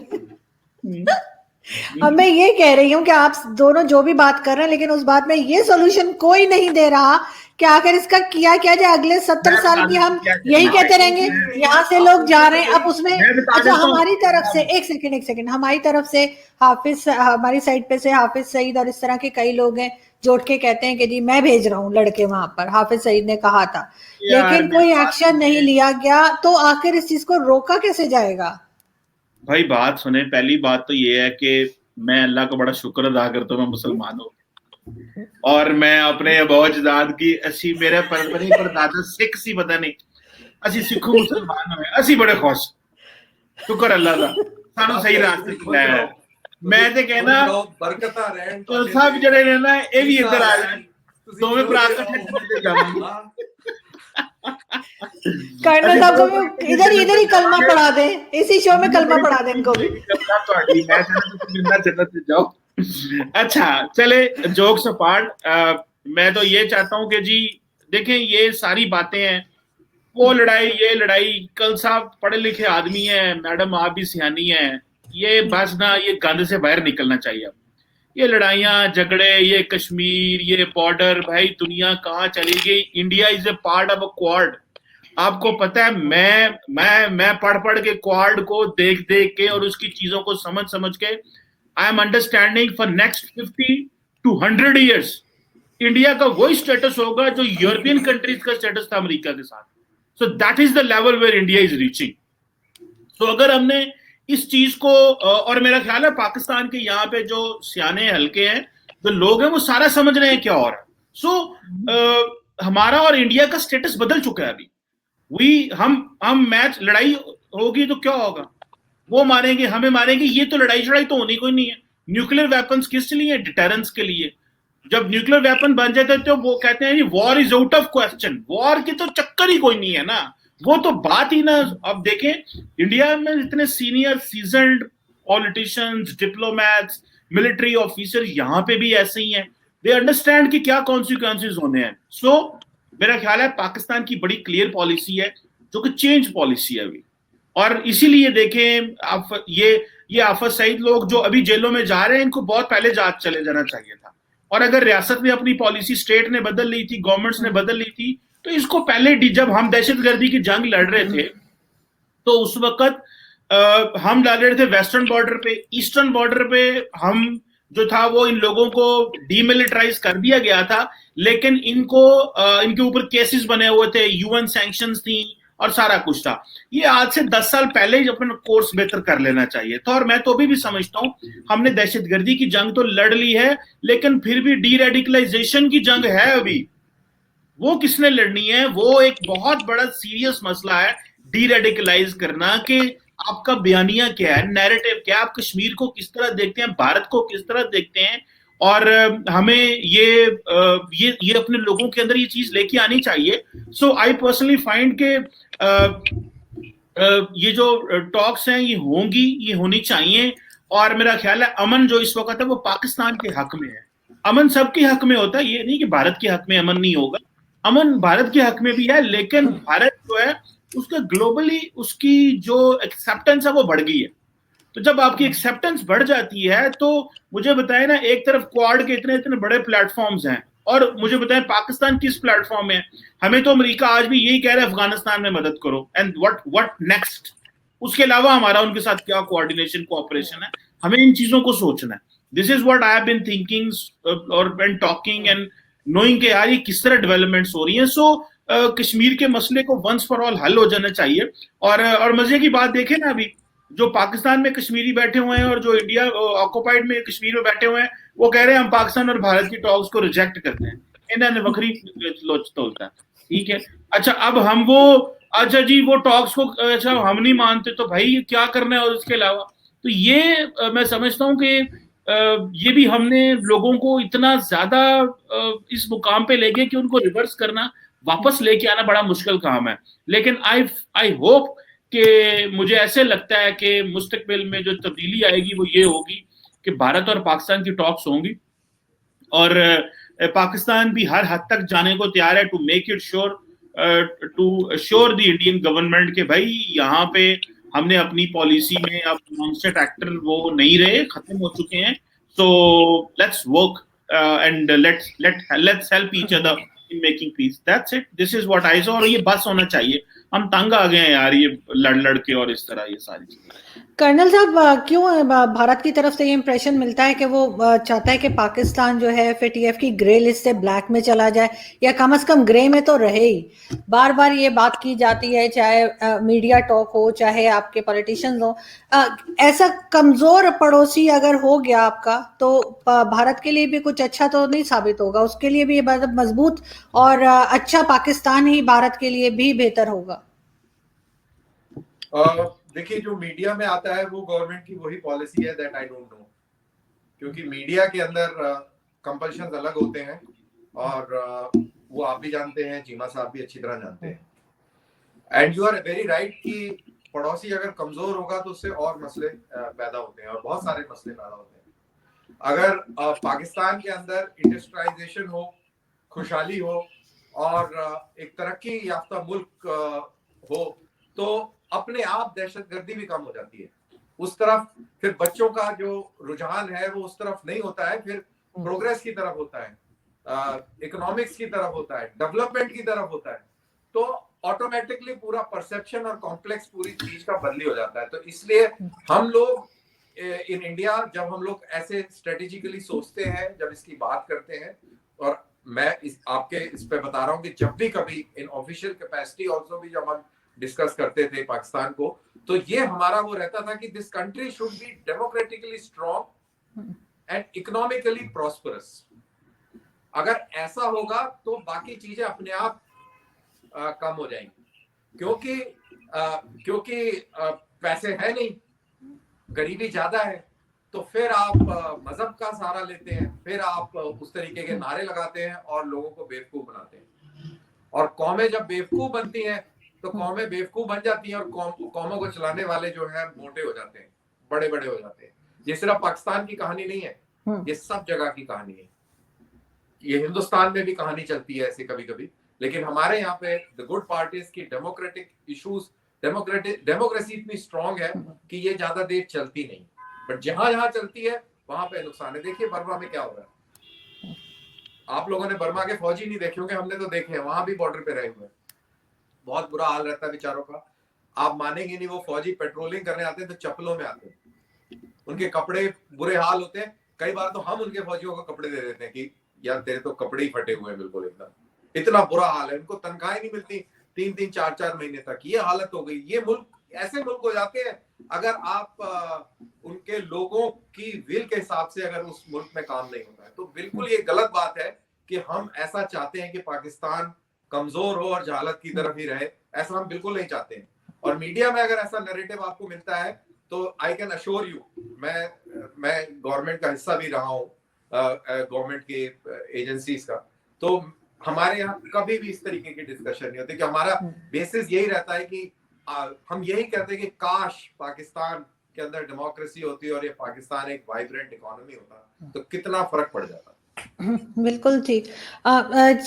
अब मैं ये कह रही हूँ कि आप दोनों जो भी बात कर रहे हैं, लेकिन उस बात में ये सॉल्यूशन कोई नहीं दे रहा कि आखिर इसका किया क्या जाए। अगले 70 साल भी हम यही कहते रहेंगे, यहाँ से लोग जा रहे हैं। अब उसमें अच्छा, हमारी तरफ से एक सेकंड, हमारी तरफ से हाफिज, हमारी साइड पे से हाफिज सईद और इस तरह के कई लोग हैं जो उठ के कहते हैं कि जी मैं भेज रहा हूँ लड़के वहां पर। हाफिज सईद ने कहा था, लेकिन कोई एक्शन नहीं लिया गया। तो आखिर इस चीज को रोका कैसे जाएगा? भाई बात सुने, पहली बात तो ये है कि मैं अल्लाह का बड़ा शुक्र अदा करता हूँ, मैं मुसलमान हूँ। और मैं अपने अबोजदाद की असी मेरे परदादा सिख सी, पता नहीं असी सिखो मुसलमान हुए, असी बड़े खुश, शुक्र अल्लाह का सानू सही रास्ते चलाया है। मैं ते कहना बरकतां रहन तो सब जड़े ने ना ये भी इधर आ जाए, दोवें भरा इकट्ठे जावांगे। कर्नल साहब को इधर ही कलमा पढ़ा दे, इसी शो में कलमा पढ़ा दे इनको भी। जन्नत जाओ। अच्छा चले, जोक्स अपार्ट, मैं तो ये चाहता हूँ कि जी देखें, ये सारी बातें हैं, वो लड़ाई ये लड़ाई, कल साहब पढ़े लिखे आदमी हैं, मैडम आप भी सियानी हैं, ये बस ना ये गंद से बाहर निकलना चाहिए। ये लड़ाइयां झगड़े, ये कश्मीर, ये बॉर्डर, भाई दुनिया कहाँ चली गई। India is a part of a quad. आपको पता है, मैं पढ़ के क्वाड को देख के और उसकी चीजों को समझ के I am understanding for next 50 to 100 years India का वही स्टेटस होगा जो यूरोपियन कंट्रीज का स्टेटस था अमेरिका के साथ। So that is the level where India is reaching. तो अगर हमने इस चीज को, और मेरा ख्याल है पाकिस्तान के यहाँ पे जो सियाने हल्के हैं जो लोग हैं वो सारा समझ रहे हैं क्या हो रहा है। सो हमारा और इंडिया का स्टेटस बदल चुका है अभी। हम मैच, लड़ाई होगी तो क्या होगा, वो मारेंगे हमें मारेंगे, ये तो लड़ाई शड़ाई तो होनी कोई नहीं है। न्यूक्लियर वेपन्स किस लिए? डिटरेंस के लिए। जब न्यूक्लियर वेपन बन जाते तो वो कहते हैं war is out of question, war की तो चक्कर ही कोई नहीं है ना, वो तो बात ही ना। अब देखें इंडिया में इतने senior seasoned politicians, diplomats, military officer यहाँ पे भी ऐसे ही हैं, दे अंडरस्टैंड कि क्या कॉन्सिक्वेंसेस होने हैं। सो मेरा ख्याल है पाकिस्तान की बड़ी क्लियर पॉलिसी है जो कि चेंज पॉलिसी है अभी। और इसीलिए देखें आप ये आफत सईद लोग जो अभी जेलों में जा रहे हैं, इनको बहुत पहले चले जाना चाहिए था। और अगर रियासत ने अपनी पॉलिसी, स्टेट ने बदल ली थी, गवर्नमेंट्स ने बदल ली थी, तो इसको पहले जब हम दहशतगर्दी की जंग लड़ रहे थे तो उस वक्त हम लड़ रहे थे वेस्टर्न बॉर्डर पे, ईस्टर्न बॉर्डर पे हम जो था वो इन लोगों को डीमिलिटराइज कर दिया गया था, लेकिन इनके ऊपर केसेस बने हुए थे, यूएन सैंक्शंस थी और सारा कुछ था। ये आज से 10 साल पहले ही अपना कोर्स बेहतर कर लेना चाहिए था। और मैं तो अभी भी समझता हूं हमने दहशतगर्दी की जंग तो लड़ ली है, लेकिन फिर भी डी रेडिकलाइजेशन की जंग है अभी, वो किसने लड़नी है? वो एक बहुत बड़ा सीरियस मसला है, डी रेडिकलाइज करना, कि आपका बयानिया क्या है, नैरेटिव क्या है, आप कश्मीर को किस तरह देखते हैं, भारत को किस तरह देखते हैं। और हमें ये अपने लोगों के अंदर ये चीज लेके आनी चाहिए। सो आई पर्सनली फाइंड के ये जो टॉक्स हैं ये होनी चाहिए। और मेरा ख्याल है अमन जो इस वक्त है वो पाकिस्तान के हक में है। अमन सबके हक में होता है, ये नहीं कि भारत के हक में अमन नहीं होगा। अमन भारत के हक में भी है, लेकिन भारत जो है उसका ग्लोबली उसकी जो एक्सेप्टेंस है वो बढ़ गई है। तो जब आपकी एक्सेप्टेंस बढ़ जाती है तो मुझे बताएं ना, एक तरफ क्वाड के इतने इतने बड़े प्लेटफॉर्म्स हैं, और मुझे बताएं पाकिस्तान किस प्लेटफॉर्म में है। हमें तो अमेरिका आज भी यही कह रहा है अफगानिस्तान में मदद करो, एंड व्हाट नेक्स्ट? उसके अलावा हमारा उनके साथ क्या कोऑर्डिनेशन कोऑपरेशन है, हमें इन चीजों को सोचना है। This is what I have been thinking और व्हेन टॉकिंग एंड नोइंग के यार ये किस तरह डेवलपमेंट्स हो रही हैं। सो कश्मीर के मसले को वंस फॉर ऑल हल हो जाना चाहिए। और मजे की बात देखें ना, अभी जो पाकिस्तान में कश्मीरी बैठे हुए हैं और जो इंडिया ऑक्युपाइड में कश्मीर में बैठे हुए हैं, वो कह रहे हैं हम पाकिस्तान और भारत की टॉक्स को रिजेक्ट करते हैं। इन्होंने वक्री होता है, ठीक है। अच्छा अब हम अच्छा जी वो टॉक्स को अच्छा हम नहीं मानते, तो भाई क्या करना है उसके अलावा? तो ये मैं समझता हूँ कि ये भी हमने लोगों को इतना ज्यादा इस मुकाम पे ले गए कि उनको रिवर्स करना, वापस लेके आना बड़ा मुश्किल काम है। लेकिन आई होप कि मुझे ऐसे लगता है कि मुस्तकबिल में जो तब्दीली आएगी वो ये होगी कि भारत और पाकिस्तान की टॉक्स होंगी, और पाकिस्तान भी हर हद तक जाने को तैयार है to make it sure, to sure the Indian government के भाई यहाँ पे हमने अपनी पॉलिसी में अब नॉन स्टेट एक्टर वो नहीं रहे, खत्म हो चुके हैं। So let's work and let's help each other in making piece. That's it, this is what I saw. और ये बस होना चाहिए, हम तंग आ गए हैं यार ये लड़ के और इस तरह ये सारी चीजें। कर्नल साहब, क्यों भारत की तरफ से ये इंप्रेशन मिलता है कि वो चाहता है कि पाकिस्तान जो है FATF की ग्रे लिस्ट से ब्लैक में चला जाए, या कम से कम ग्रे में तो रहे ही। बार बार ये बात की जाती है, चाहे मीडिया टॉक हो, चाहे आपके पॉलिटिशियंस हो। ऐसा कमजोर पड़ोसी अगर हो गया आपका, तो भारत के लिए भी कुछ अच्छा तो नहीं साबित होगा, उसके लिए भी मजबूत और अच्छा पाकिस्तान ही भारत के लिए भी बेहतर होगा। देखिए जो मीडिया में आता है वो गवर्नमेंट की वही पॉलिसी है, दैट आई डोंट नो, क्योंकि मीडिया के अंदर कंपल्शंस अलग होते हैं, और वो आप भी जानते हैं, चीमा साहब भी अच्छी तरह जानते हैं। And you are very right कि पड़ोसी अगर कमजोर होगा तो उससे और मसले पैदा होते हैं, और बहुत सारे मसले पैदा होते हैं। अगर पाकिस्तान के अंदर इंडस्ट्रियलाइजेशन हो, खुशहाली हो, और एक तरक्की याफ्ता मुल्क हो, तो अपने आप दहशतगर्दी भी कम हो जाती है। उस तरफ फिर बच्चों का जो रुझान है वो उस तरफ नहीं होता है, फिर प्रोग्रेस की तरफ होता है, इकोनॉमिक्स की तरफ होता है, डेवलपमेंट की तरफ होता है। तो ऑटोमेटिकली पूरा परसेप्शन और कॉम्प्लेक्स पूरी चीज का बदली हो जाता है। तो इसलिए हम लोग इन इंडिया जब हम लोग ऐसे स्ट्रेटेजिकली सोचते हैं, जब इसकी बात करते हैं, और मैं आपके इस पे बता रहा हूँ कि जब भी कभी इन ऑफिशियल कैपेसिटी ऑल्सो भी जब हम डिस्कस करते थे पाकिस्तान को, तो ये हमारा वो रहता था कि this country should be democratically strong, and economically prosperous. अगर ऐसा होगा तो बाकी चीजें अपने आप कम हो जाएंगी, क्योंकि पैसे है नहीं, गरीबी ज्यादा है, तो फिर आप मजहब का सहारा लेते हैं, फिर आप उस तरीके के नारे लगाते हैं और लोगों को बेवकूफ बनाते हैं। और कौमें जब बेवकूफ बनती हैं तो कौमें बेवकूफ बन जाती हैं, और कौमों को चलाने वाले जो है मोटे हो जाते हैं, बड़े बड़े हो जाते हैं। ये सिर्फ पाकिस्तान की कहानी नहीं है, ये सब जगह की कहानी है। ये हिंदुस्तान में भी कहानी चलती है ऐसे कभी कभी, लेकिन हमारे यहाँ पे द गुड पार्ट इज की डेमोक्रेटिक इश्यूज, डेमोक्रेसी इतनी स्ट्रांग है कि ये ज्यादा देर चलती नहीं, बट जहां जहां चलती है वहां पे नुकसान है। देखिए बर्मा में क्या हो रहा है, आप लोगों ने बर्मा के फौजी नहीं देखे होंगे, हमने तो देखे हैं, वहां भी बॉर्डर पे रहे हुए, बहुत बुरा हाल रहता है बेचारों का। आप मानेंगे नहीं, वो फौजी पेट्रोलिंग करने आते हैं तो चप्पलों में आते हैं, उनके कपड़े बुरे हाल होते हैं। कई बार तो हम उनके फौजियों को कपड़े दे देते हैं कि यार तेरे तो कपड़े ही फटे हुए हैं बिल्कुल एकदम, इतना बुरा हाल है। उनको तनख्वाहें नहीं मिलती 3-3 4-4 महीने तक, ये हालत हो गई। ये मुल्क ऐसे मुल्क हो जाते हैं अगर आप उनके लोगों की विल के हिसाब से अगर उस मुल्क में काम नहीं होता है, तो बिल्कुल ये गलत बात है कि हम ऐसा चाहते हैं कि पाकिस्तान कमजोर हो और जहालत की तरफ ही रहे, ऐसा हम बिल्कुल नहीं चाहते हैं। और मीडिया में अगर ऐसा नैरेटिव आपको मिलता है तो आई कैन अश्योर यू, मैं गवर्नमेंट का हिस्सा भी रहा हूँ, गवर्नमेंट की एजेंसीज का, तो हमारे यहाँ कभी भी इस तरीके की डिस्कशन नहीं होती, कि हमारा बेसिस यही रहता है कि हम यही कहते हैं कि काश पाकिस्तान के अंदर डेमोक्रेसी होती और ये पाकिस्तान एक वाइब्रेंट इकोनॉमी होता तो कितना फर्क पड़ जाता। बिल्कुल ठीक।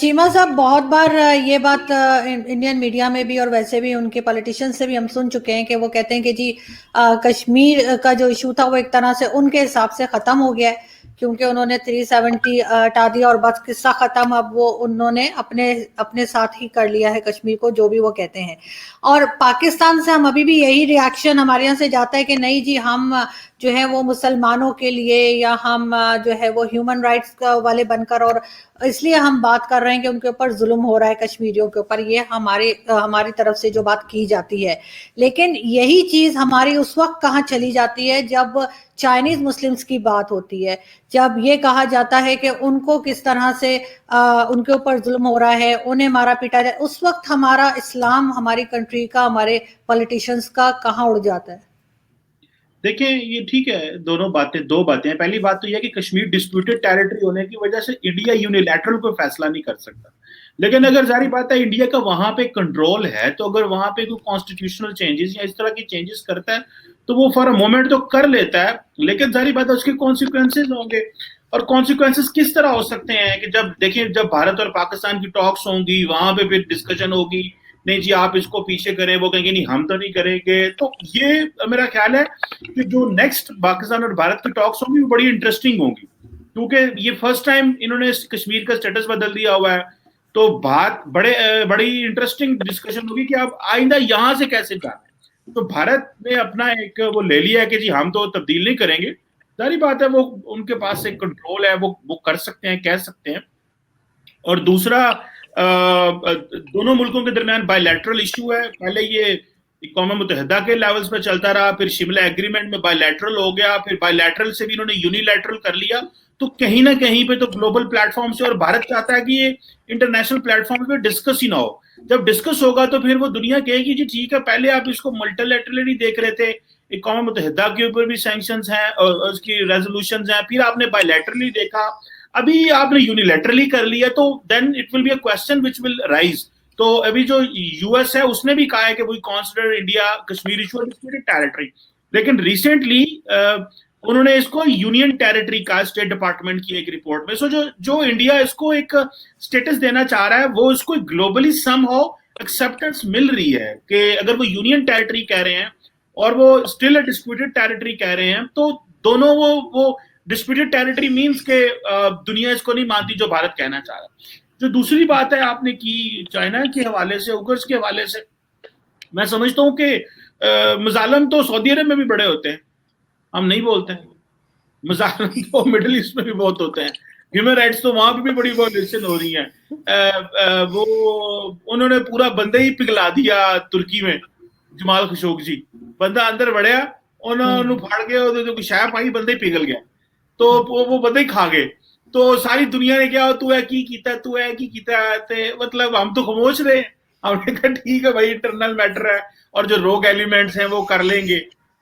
चीमा साहब, बहुत बार ये बात इंडियन मीडिया में भी और वैसे भी उनके पॉलिटिशियन से भी हम सुन चुके हैं कि वो कहते हैं कि जी कश्मीर का जो इशू था वो एक तरह से उनके हिसाब से खत्म हो गया है, क्योंकि उन्होंने 370 हटा दिया और बस किस्सा खत्म, अब वो उन्होंने अपने साथ ही कर लिया है कश्मीर को, जो भी वो कहते हैं। और पाकिस्तान से हम अभी भी यही रिएक्शन हमारे यहाँ से जाता है कि नहीं जी, हम जो है वो मुसलमानों के लिए, या हम जो है वो ह्यूमन राइट्स वाले बनकर, और इसलिए हम बात कर रहे हैं कि उनके ऊपर जुल्म हो रहा है कश्मीरियों के ऊपर, ये हमारी तरफ से जो बात की जाती है। लेकिन यही चीज हमारी उस वक्त कहाँ चली जाती है जब चाइनीज मुस्लिम्स की बात होती है, जब ये कहा जाता है कि उनको किस तरह से उनके ऊपर जुल्म हो रहा है, उन्हें मारा पीटा जाए, उस वक्त हमारा इस्लाम, हमारी कंट्री का, हमारे पॉलिटिशियंस का कहाँ उड़ जाता है। देखिए ये ठीक है, दो बातें हैं। पहली बात तो यह कि कश्मीर डिस्प्यूटेड टेरिटरी होने की वजह से इंडिया यूनिलैटरल कोई फैसला नहीं कर सकता, लेकिन अगर जारी बात है इंडिया का वहां पे कंट्रोल है, तो अगर वहां पे कोई कॉन्स्टिट्यूशनल चेंजेस या इस तरह की चेंजेस करता है तो वो फॉर अ मोमेंट तो कर लेता है, लेकिन जारी बात है उसके कॉन्सिक्वेंसेज होंगे। और कॉन्सिक्वेंसेज किस तरह हो सकते हैं कि जब देखिए, जब भारत और पाकिस्तान की टॉक्स होंगी, वहां पे फिर डिस्कशन होगी, नहीं जी आप इसको पीछे करें, वो कहेंगे नहीं हम तो नहीं करेंगे। तो ये मेरा ख्याल है कि जो नेक्स्ट पाकिस्तान और भारत की टॉक्स होंगी वो बड़ी इंटरेस्टिंग होंगी, क्योंकि ये फर्स्ट टाइम इन्होंने कश्मीर का स्टेटस बदल दिया हुआ है। तो बात बड़ी इंटरेस्टिंग डिस्कशन होगी कि आप आइंदा यहां से कैसे जाना है। तो भारत ने अपना एक वो ले लिया है कि जी हम तो तब्दील नहीं करेंगे, सारी बात है, वो उनके पास एक कंट्रोल है, वो कर सकते हैं, कह सकते हैं। और दूसरा, दोनों मुल्कों के दरमियान बायलैटरल इशू है। पहले ये कौम मुत्तहिदा के लेवल्स पे चलता रहा, फिर शिमला एग्रीमेंट में बायलैटरल हो गया, फिर बायलैटरल से भी इन्होंने यूनिलैटरल कर लिया। तो कहीं ना कहीं पे तो ग्लोबल प्लेटफॉर्म से, और भारत चाहता है कि ये इंटरनेशनल प्लेटफॉर्म पे डिस्कस ही ना हो। जब डिस्कस होगा तो फिर वो दुनिया कहेगी जी ठीक है, पहले आप इसको मल्टीलैटरली देख रहे थे, कौम मुत्तहिदा के ऊपर भी सैंक्शंस हैं और उसकी रेजोल्यूशंस हैं, फिर आपने बायलैटरली देखा, अभी आपने यूनिलैटरली कर लिया, तो then it will be a question which will rise. तो अभी जो यूएस है उसने भी कहा है कि we consider India Kashmir issue disputed territory, लेकिन रिसेंटली उन्होंने इसको यूनियन टेरिटरी का स्टेट डिपार्टमेंट की एक रिपोर्ट में, सो जो इंडिया इसको एक स्टेटस देना चाह रहा है वो इसको ग्लोबली समहाउ एक्सेप्टेंस मिल रही है कि अगर वो यूनियन टेरिटरी कह रहे हैं और वो स्टिल अ डिस्प्यूटेड टेरिटरी कह रहे हैं, तो दोनों वो डिस्प्यूटेड टेरिटरी मींस के दुनिया इसको नहीं मानती जो भारत कहना चाह रहा है। जो दूसरी बात है आपने की चाइना के हवाले से, उगर्स के हवाले से, मैं समझता हूं कि मजालम तो सऊदी अरब में भी बड़े होते हैं, हम नहीं बोलते हैं। मजालम तो मिडिल ईस्ट में भी बहुत होते हैं, ह्यूमन राइट्स तो वहां भी बड़ी वायलेशन हो रही है। वो उन्होंने पूरा बंदे ही पिघला दिया तुर्की में, जमाल खशोगी जी, बंदा अंदर बढ़िया, उन्होंने फाड़ के शाह पाई, बंदे ही पिघल गया। तो वो बदे खा गए। तो सारी दुनिया ने क्या तू है की कीता ते मतलब हम तो खामोश रहे। हमने कहा ठीक है भाई इंटरनल मैटर है और जो रोग एलिमेंट्स हैं वो कर लेंगे।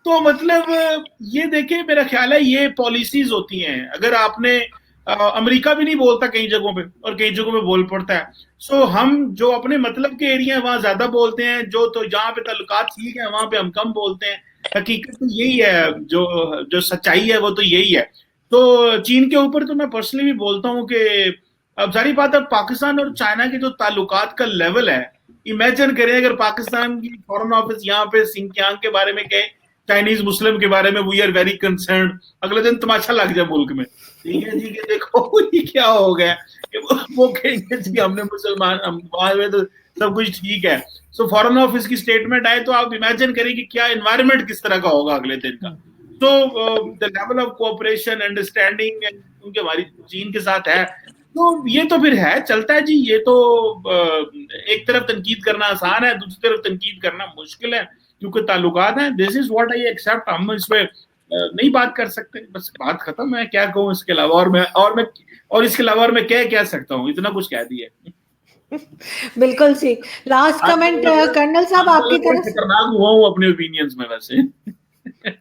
तो मतलब ये देखे मेरा ख्याल है ये पॉलिसीज होती हैं। अगर आपने अमेरिका भी नहीं बोलता कई जगहों पे और कई जगहों पे बोल पड़ता है। सो हम जो अपने मतलब के एरिया है वहां ज्यादा बोलते हैं, जो तो जहां पे ताल्लुकात ठीक है वहां पे हम कम बोलते हैं। हकीकत तो यही है, जो सच्चाई है वो तो यही है। तो चीन के ऊपर तो मैं पर्सनली भी बोलता हूँ कि अब सारी बात है पाकिस्तान और चाइना के जो ताल्लुकात का लेवल है, इमेजिन करें अगर पाकिस्तान की फॉरेन ऑफिस यहाँ पे सिंकियांग के बारे में कहे, चाइनीज मुस्लिम के बारे में वी आर वेरी कंसर्न, अगले दिन तमाशा लग जाए मुल्क में। ठीक है देखो ये क्या हो गया कि वो कहेंगे जी हमने मुसलमान हम वहां में तो सब कुछ ठीक है। सो फॉरेन ऑफिस की स्टेटमेंट आए तो आप इमेजिन करें कि क्या एनवायरनमेंट किस तरह का होगा अगले दिन का। तो the level of cooperation understanding उनके हमारी चीन के साथ है। तो ये तो फिर है चलता है जी। ये तो एक तरफ तनकीद करना आसान है, दूसरी तरफ तनकीद करना मुश्किल है क्योंकि ताल्लुकात हैं। This is what I accept. हम इस पे नहीं बात कर सकते, बस बात खत्म। मैं क्या कहूँ इसके अलावा और इसके अलावा और मैं क्या सकता हूँ, इतना कुछ कह दिया। बिल्कुल सी लास्ट कमेंट कर्नल साहब आपकी तरफ से। खतरनाक हुआ हूँ अपने ओपिनियंस में वैसे।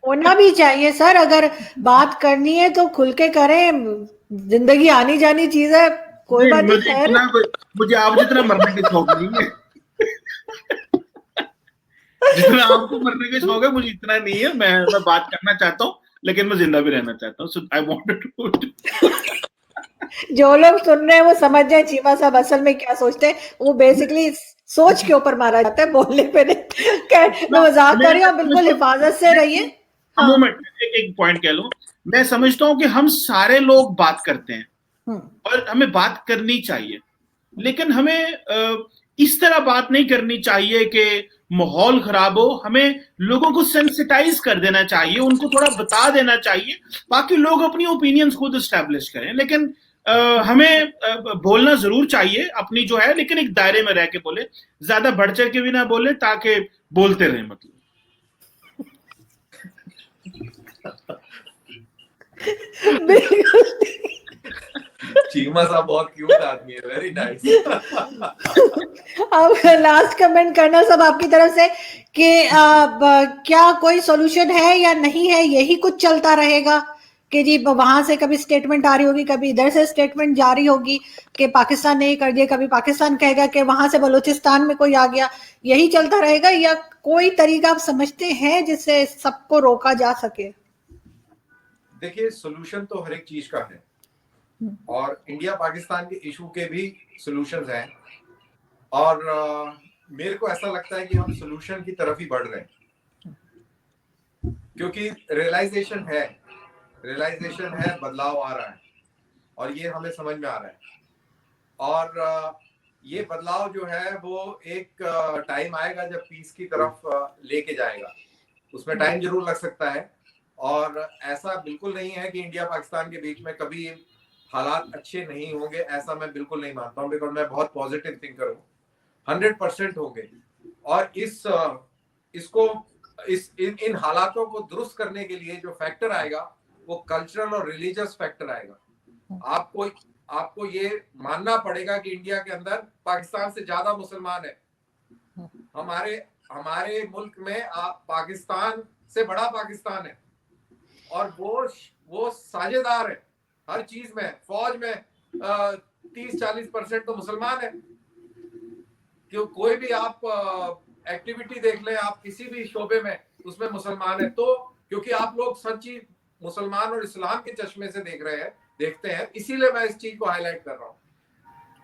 होना भी चाहिए सर, अगर बात करनी है तो खुल के करें, जिंदगी आनी जानी चीज है, कोई बात नहीं। खैर मुझे आप जितना मरने के शौक नहीं है। जितना आपको मरने के शौक है मुझे इतना नहीं है। मैं बात करना चाहता हूँ लेकिन मैं जिंदा भी रहना चाहता हूँ। सो आई वांटेड टू जो लोग सुन रहे हैं वो समझ जाए चीमा साहब असल में क्या सोचते हैं। वो बेसिकली सोच के ऊपर मारा जाता है, बोलने पे नहीं। मैं मजाक कर रही हूँ, बिल्कुल हिफाजत से रहिए। हाँ। एक पॉइंट कह लो, मैं समझता हूँ कि हम सारे लोग बात करते हैं और हमें बात करनी चाहिए, लेकिन हमें इस तरह बात नहीं करनी चाहिए कि माहौल खराब हो। हमें लोगों को सेंसिटाइज कर देना चाहिए, उनको थोड़ा बता देना चाहिए, बाकी लोग अपनी ओपिनियंस खुद एस्टैब्लिश करें। लेकिन हमें बोलना जरूर चाहिए अपनी जो है, लेकिन एक दायरे में रह के बोले, ज्यादा बढ़ चढ़ के भी ना बोले ताकि बोलते रहे। मतलब चीमा साहब बहुत क्यूट आदमी है, वेरी नाइस। अब लास्ट कमेंट करना सब आपकी तरफ से कि क्या कोई सॉल्यूशन है या नहीं है, यही कुछ चलता रहेगा कि जी वहां से कभी स्टेटमेंट आ रही होगी, कभी इधर से स्टेटमेंट जारी होगी कि पाकिस्तान ने कर दिया, कभी पाकिस्तान कहेगा कि वहां से बलूचिस्तान में कोई आ गया, यही चलता रहेगा या कोई तरीका आप समझते हैं जिससे सबको रोका जा सके? देखिए सॉल्यूशन तो हर एक चीज का है और इंडिया पाकिस्तान के इशू के भी सॉल्यूशंस हैं और मेरे को ऐसा लगता है कि हम सॉल्यूशन की तरफ ही बढ़ रहे हैं क्योंकि रियलाइजेशन है, बदलाव आ रहा है और ये हमें समझ में आ रहा है। और ये बदलाव जो है वो एक टाइम आएगा जब पीस की तरफ लेके जाएगा, उसमें टाइम जरूर लग सकता है। और ऐसा बिल्कुल नहीं है कि इंडिया पाकिस्तान के बीच में कभी हालात अच्छे नहीं होंगे, ऐसा मैं बिल्कुल नहीं मानता हूँ, बिकॉज मैं बहुत पॉजिटिव थिंकर हूँ। 100% होंगे और इन हालातों को दुरुस्त करने के लिए जो फैक्टर आएगा वो कल्चरल और रिलीजियस फैक्टर आएगा। आपको ये मानना पड़ेगा कि इंडिया के अंदर पाकिस्तान से ज्यादा मुसलमान है। हमारे मुल्क में पाकिस्तान से बड़ा पाकिस्तान है और वो साझेदार है हर चीज में। फौज में 30-40% तो मुसलमान है। क्यों कोई भी आप एक्टिविटी देख लें, आप किसी भी शोबे में, उसमें मुसलमान है। तो क्योंकि आप लोग सच्ची मुसलमान और इस्लाम के चश्मे से देखते हैं, इसीलिए मैं इस चीज को हाईलाइट कर रहा हूँ।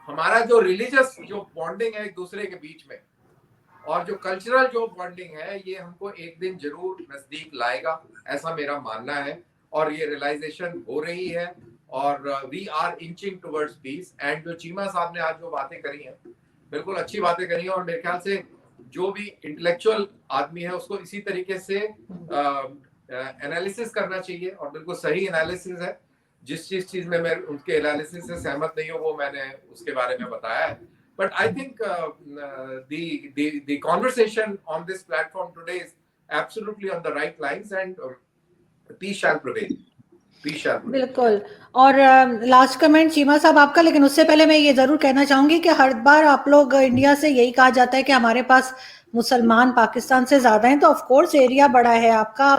हमारा जो रिलीजियस जो बॉन्डिंग है एक दूसरे के बीच में और जो कल्चरल जो बॉन्डिंग है, ये हमको एक दिन जरूर नजदीक लाएगा, ऐसा मेरा मानना है। और ये रियलाइजेशन हो रही है और we are inching towards peace. And जो चीमा साहब ने आज जो बातें करी हैं, बिल्कुल अच्छी बातें करी हैं और मेरे ख्याल से जो भी इंटेलेक्चुअल आदमी है उसको इसी तरीके से एनालिसिस करना चाहिए और बिल्कुल सही एनालिसिस है। जिस चीज में मैं उनके एनालिसिस से सहमत नहीं हूँ वो मैंने उसके बारे में बताया है। But I think the conversation on this platform today is absolutely on the right lines and peace shall prevail. बिल्कुल। और लास्ट कमेंट चीमा साहब आपका, लेकिन उससे पहले मैं ये जरूर कहना चाहूंगी कि हर बार आप लोग इंडिया से यही कहा जाता है कि हमारे पास मुसलमान पाकिस्तान से ज्यादा हैं, तो ऑफ कोर्स एरिया बड़ा है आपका,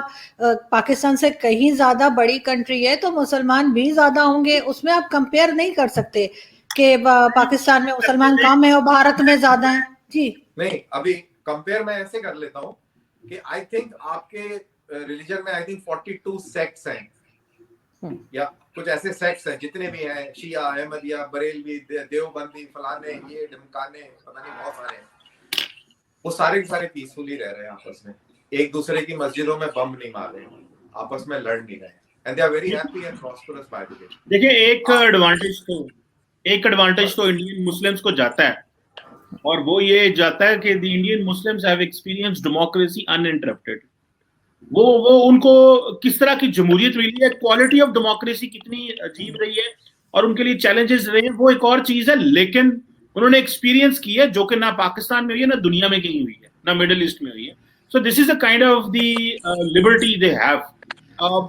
पाकिस्तान से कहीं ज्यादा बड़ी कंट्री है, तो मुसलमान भी ज्यादा होंगे, उसमें आप कंपेयर नहीं कर सकते कि पाकिस्तान में मुसलमान कम है और भारत में ज्यादा है। जी नहीं, अभी कंपेयर मैं ऐसे कर लेता हूँ कि आई थिंक आपके रिलीजन में आई थिंक 42 सेक्ट्स हैं या कुछ ऐसे सेक्ट्स हैं, जितने भी हैं, शिया, अहमदिया, बरेलवी, देवबंदी, फलाने, ये ढमकाने, पता नहीं बहुत सारे हैं, वो सारे के सारे पीसफुली रह रहे हैं आपस में, एक दूसरे की मस्जिदों में बम नहीं मार रहे, आपस में लड़ नहीं रहे, and they are very happy and prosperous by the way. देखिए एक एडवांटेज तो इंडियन मुस्लिम्स को जाता है, और वो ये जाता है कि the Indian Muslims have experienced democracy uninterrupted. वो उनको किस तरह की जमहूरियत मिली है, क्वालिटी ऑफ डेमोक्रेसी कितनी अजीब रही है और उनके लिए चैलेंजेस रहे हैं, वो एक और चीज है, लेकिन उन्होंने एक्सपीरियंस की है जो कि ना पाकिस्तान में हुई है, ना दुनिया में कहीं हुई है, ना मिडिल ईस्ट में हुई है। So this is a kind of the liberty they have.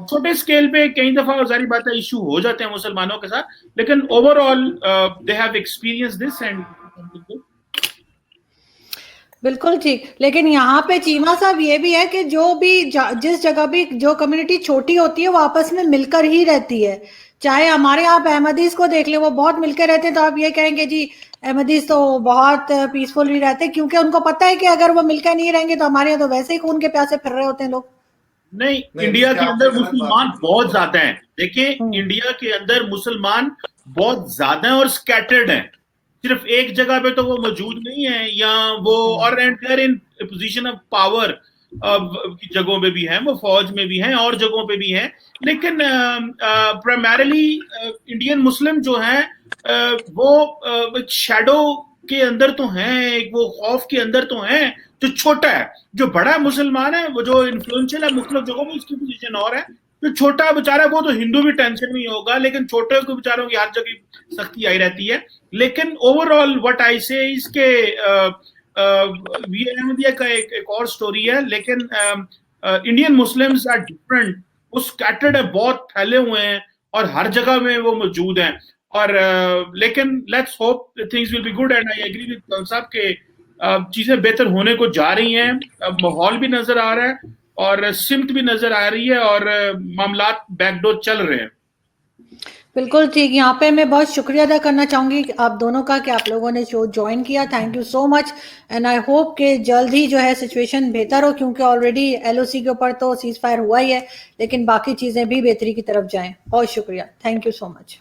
छोटे स्केल पे कई दफा जारी बात है इशू हो जाते हैं मुसलमानों के साथ, लेकिन overall they have experience this and बिल्कुल ठीक। लेकिन यहाँ पे चीमा साहब ये भी है कि जो भी जिस जगह भी जो कम्युनिटी छोटी होती है वो आपस में मिलकर ही रहती है। चाहे हमारे आप अहमदीज को देख ले, वो बहुत मिलकर रहते हैं, तो आप ये कहेंगे जी अहमदीज तो बहुत पीसफुल ही रहते हैं, क्योंकि उनको पता है कि अगर वो मिलकर नहीं रहेंगे तो हमारे यहाँ तो वैसे ही खून के प्यासे फिर रहे होते हैं लोग। नहीं, इंडिया के अंदर मुसलमान बहुत ज्यादा हैं। देखिए इंडिया के अंदर मुसलमान बहुत ज्यादा हैं और स्कैटर्ड हैं, सिर्फ एक जगह पे तो वो मौजूद नहीं है, या वो और and in position of power की जगहों पे भी हैं, वो फौज में भी हैं और जगहों पे भी हैं, लेकिन प्राइमरीली इंडियन मुस्लिम जो हैं वो एक शैडो के अंदर तो हैं, वो खौफ के अंदर तो हैं, जो छोटा है। जो बड़ा मुसलमान है, वो जो इन्फ्लुएंशियल है मुख्तलिफ जगहों में, उसकी पोजीशन और है। जो छोटा बेचारा वो तो हिंदू भी टेंशन में होगा, लेकिन छोटे को बेचारों की हर जगह सख्ती आई रहती है। लेकिन ओवरऑल व्हाट आई से इसके अहमदिया का एक और स्टोरी है, लेकिन इंडियन मुस्लिम्स आर डिफरेंट, वो स्कैटर्ड है, बहुत फैले हुए हैं और हर जगह में वो मौजूद हैं। और लेकिन let's hope things will be good, and I agree with साहब के चीजें बेहतर होने को जा रही हैं, माहौल भी नजर आ रहा है और सिमत भी नजर आ रही है और मामलात बैकडोर चल रहे हैं। बिल्कुल ठीक। यहाँ पे मैं बहुत शुक्रिया अदा करना चाहूंगी आप दोनों का कि आप लोगों ने शो ज्वाइन किया। Thank you so much, and I hope कि जल्द ही जो है सिचुएशन बेहतर हो, क्योंकि ऑलरेडी एलओसी के ऊपर तो सीज फायर हुआ ही है, लेकिन बाकी चीजें भी बेहतरी की तरफ जाएं। बहुत शुक्रिया, थैंक यू सो मच।